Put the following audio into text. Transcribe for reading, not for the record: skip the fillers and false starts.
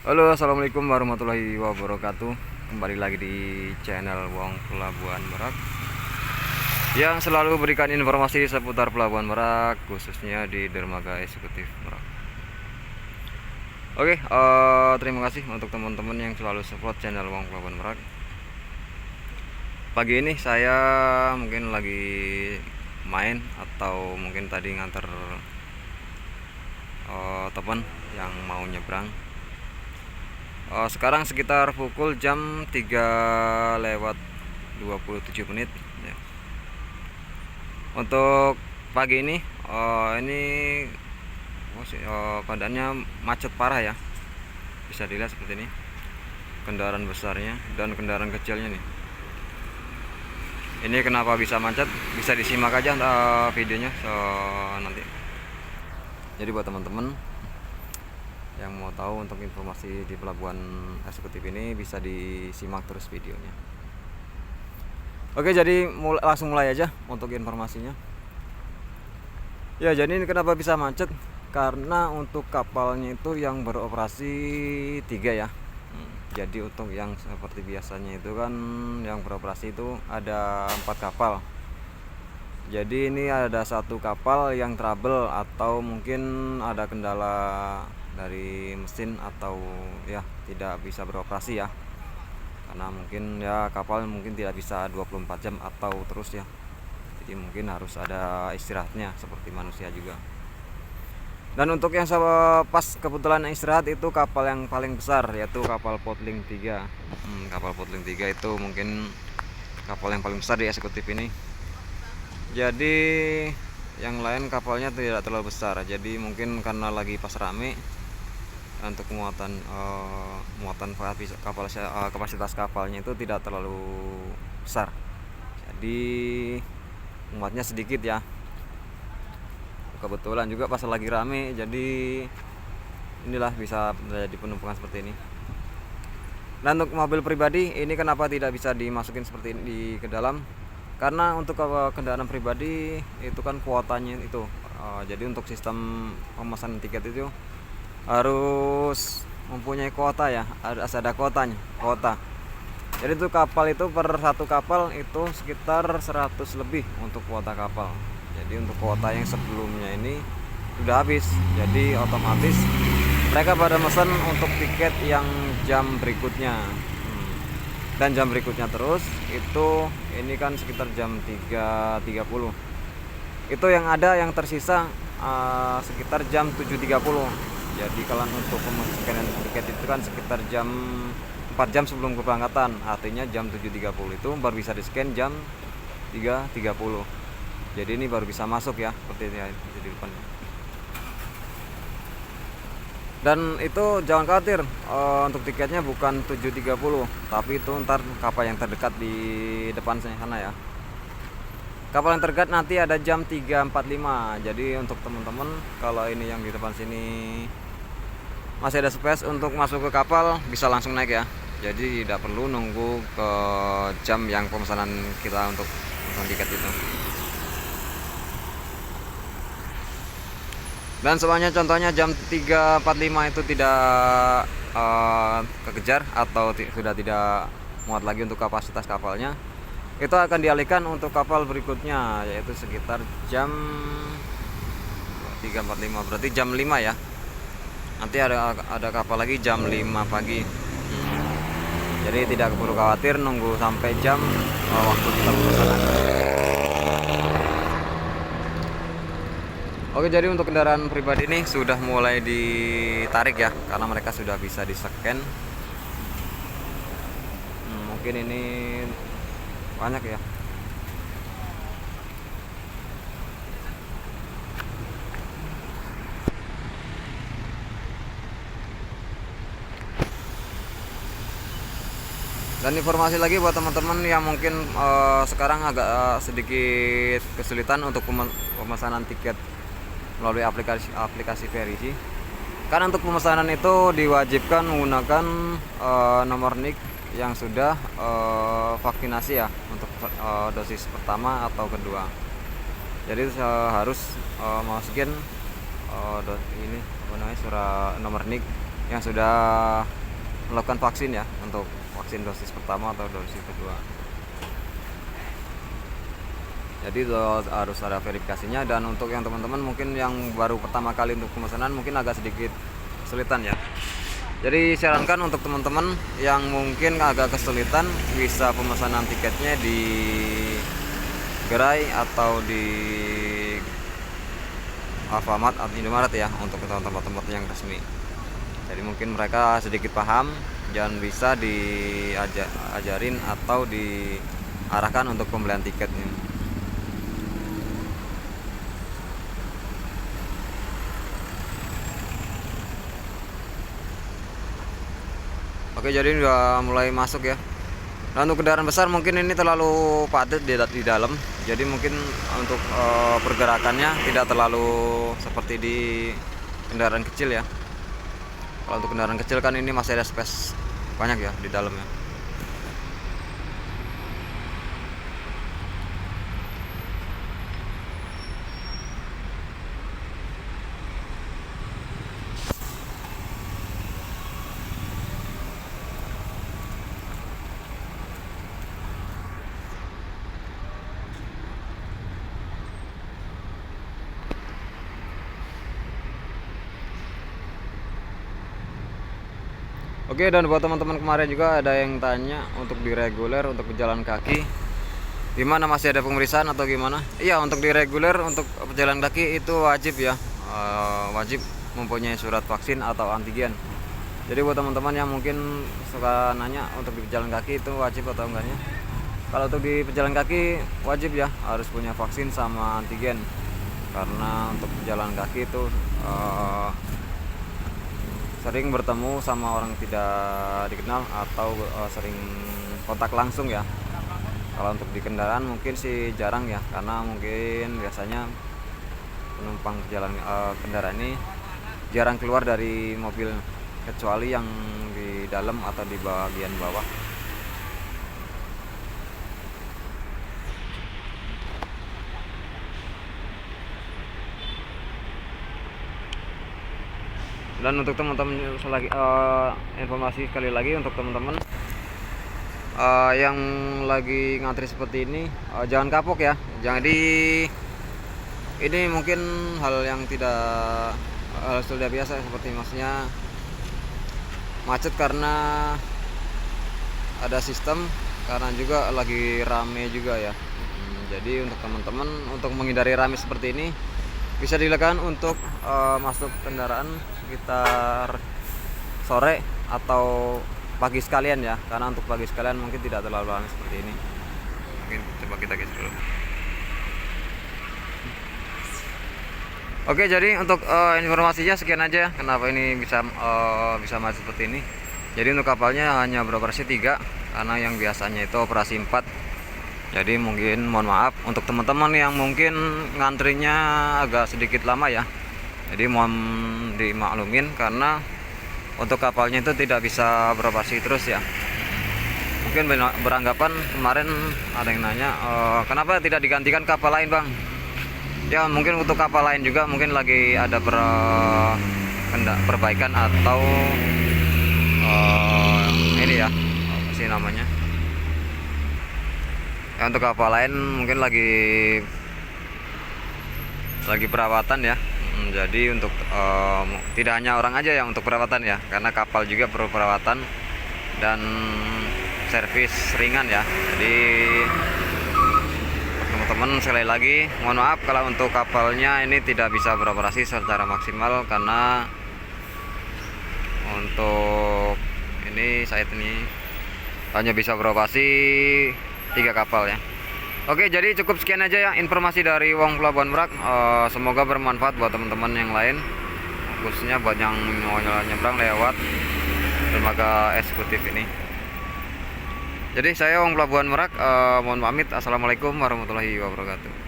Halo, assalamualaikum warahmatullahi wabarakatuh. Kembali lagi di channel Wong Pelabuhan Merak yang selalu berikan informasi seputar Pelabuhan Merak, khususnya di dermaga eksekutif Merak. Oke, terima kasih untuk teman-teman yang selalu support channel Wong Pelabuhan Merak. Pagi ini saya mungkin lagi main atau mungkin tadi nganter teman yang mau nyebrang. Sekarang sekitar pukul jam 3:27 ya. Untuk pagi ini keadaannya macet parah ya, bisa dilihat seperti ini kendaraan besarnya dan kendaraan kecilnya nih. Ini kenapa bisa macet, bisa disimak aja videonya nanti. Jadi buat teman-teman yang mau tahu untuk informasi di pelabuhan eksekutif ini, bisa disimak terus videonya. Oke, jadi langsung mulai aja untuk informasinya. Ya, jadi ini kenapa bisa macet, karena untuk kapalnya itu yang beroperasi 3 ya. Jadi untuk yang seperti biasanya itu kan yang beroperasi itu ada 4 kapal. Jadi ini ada 1 kapal yang trouble atau mungkin ada kendala dari mesin atau ya tidak bisa beroperasi ya, karena mungkin ya kapal mungkin tidak bisa 24 jam atau terus ya, jadi mungkin harus ada istirahatnya seperti manusia juga. Dan untuk yang pas kebetulan istirahat itu kapal yang paling besar, yaitu kapal Potling 3. Kapal Potling 3 itu mungkin kapal yang paling besar di eksekutif ini. Jadi yang lain kapalnya tidak terlalu besar, jadi mungkin karena lagi pas rame untuk muatan kapasitas kapalnya itu tidak terlalu besar, jadi muatnya sedikit ya. Kebetulan juga pas lagi rame, jadi inilah bisa terjadi penumpukan seperti ini. Dan untuk mobil pribadi ini kenapa tidak bisa dimasukin seperti ini ke dalam, karena untuk kendaraan pribadi itu kan kuotanya itu jadi untuk sistem pemesanan tiket itu harus mempunyai kuota ya, harus ada kuota. Jadi itu kapal itu per 1 kapal itu sekitar 100 lebih untuk kuota kapal. Jadi untuk kuota yang sebelumnya ini sudah habis, jadi otomatis mereka pada pesan untuk tiket yang jam berikutnya. Dan jam berikutnya terus itu ini kan sekitar jam 3.30. Itu yang ada yang tersisa sekitar jam 7.30. Jadi kalau untuk pemesanan tiket itu kan sekitar jam 4 jam sebelum keberangkatan, artinya jam 7.30 itu baru bisa di-scan jam 3.30. Jadi ini baru bisa masuk ya, seperti ini ya, di depan. Dan itu jangan khawatir, untuk tiketnya bukan 7.30, tapi itu ntar kapal yang terdekat di depan sana ya. Kapal yang terdekat nanti ada jam 3.45. Jadi untuk teman-teman kalau ini yang di depan sini masih ada space untuk masuk ke kapal, bisa langsung naik ya. Jadi tidak perlu nunggu ke jam yang pemesanan kita untuk pemesan tiket itu. Dan semuanya contohnya jam 3.45 itu tidak kekejar atau sudah tidak muat lagi untuk kapasitas kapalnya, itu akan dialihkan untuk kapal berikutnya, yaitu sekitar jam 3.45, berarti jam 5 ya. Nanti ada kapal lagi jam 5 pagi. Jadi tidak perlu khawatir nunggu sampai jam waktu kita pemesanan. Oke, jadi untuk kendaraan pribadi ini sudah mulai ditarik ya, karena mereka sudah bisa di-scan. Mungkin ini banyak ya. Dan informasi lagi buat teman-teman yang mungkin sekarang agak sedikit kesulitan untuk pemesanan tiket melalui aplikasi Verisi. Karena untuk pemesanan itu diwajibkan menggunakan nomor NIK yang sudah vaksinasi ya, untuk dosis pertama atau kedua. Jadi harus masukin ini surat nomor NIK yang sudah melakukan vaksin ya, untuk vaksin dosis pertama atau dosis kedua. Jadi harus ada verifikasinya. Dan untuk yang teman-teman mungkin yang baru pertama kali untuk pemesanan mungkin agak sedikit kesulitan ya. Jadi sarankan untuk teman-teman yang mungkin agak kesulitan, bisa pemesanan tiketnya di gerai atau di Alfamart atau Indomaret ya, untuk tempat-tempat yang resmi. Jadi mungkin mereka sedikit paham dan bisa diajarin atau diarahkan untuk pembelian tiketnya. Oke, jadi udah mulai masuk ya. Nah, untuk kendaraan besar mungkin ini terlalu padat di dalam. Jadi mungkin untuk pergerakannya tidak terlalu seperti di kendaraan kecil ya. Kalau untuk kendaraan kecil kan ini masih ada space banyak ya di dalamnya. Oke, dan buat teman-teman kemarin juga ada yang tanya untuk di reguler untuk pejalan kaki gimana, masih ada pemeriksaan atau gimana? Iya, untuk di reguler untuk pejalan kaki itu wajib ya, wajib mempunyai surat vaksin atau antigen. Jadi buat teman-teman yang mungkin suka nanya untuk di pejalan kaki itu wajib atau enggaknya, kalau untuk di pejalan kaki wajib ya, harus punya vaksin sama antigen. Karena untuk pejalan kaki itu sering bertemu sama orang tidak dikenal atau sering kontak langsung ya. Kalau untuk di kendaraan mungkin sih jarang ya, karena mungkin biasanya penumpang kendaraan ini jarang keluar dari mobil, kecuali yang di dalam atau di bagian bawah. Dan untuk teman-teman informasi sekali lagi untuk teman-teman yang lagi ngantri seperti ini, jangan kapok ya. Jadi ini mungkin hal yang sudah biasa, seperti maksudnya macet karena ada sistem, karena juga lagi rame juga ya. Jadi untuk teman-teman, untuk menghindari rame seperti ini, bisa dilakukan untuk masuk kendaraan sekitar sore atau pagi sekalian ya, karena untuk pagi sekalian mungkin tidak terlalu ramai seperti ini. Mungkin coba kita geser dulu. Oke, jadi untuk informasinya sekian aja, kenapa ini bisa macet seperti ini. Jadi untuk kapalnya hanya beroperasi 3, karena yang biasanya itu operasi 4. Jadi mungkin mohon maaf untuk teman-teman yang mungkin ngantrinya agak sedikit lama ya. Jadi mohon dimaklumin, karena untuk kapalnya itu tidak bisa beroperasi terus ya. Mungkin beranggapan kemarin ada yang nanya, kenapa tidak digantikan kapal lain bang? Ya mungkin untuk kapal lain juga mungkin lagi ada perbaikan atau ini ya, apa sih namanya? Ya, untuk kapal lain mungkin lagi perawatan ya. Jadi untuk tidak hanya orang aja yang untuk perawatan ya, karena kapal juga perlu perawatan dan servis ringan ya. Jadi teman-teman sekali lagi mohon maaf kalau untuk kapalnya ini tidak bisa beroperasi secara maksimal, karena untuk ini saat ini hanya bisa beroperasi 3 kapal ya. Oke, jadi cukup sekian aja ya informasi dari Wong Pelabuhan Merak. Semoga bermanfaat buat teman-teman yang lain, khususnya buat yang mau nyebrang lewat dermaga eksekutif ini. Jadi saya Wong Pelabuhan Merak mohon pamit. Assalamualaikum warahmatullahi wabarakatuh.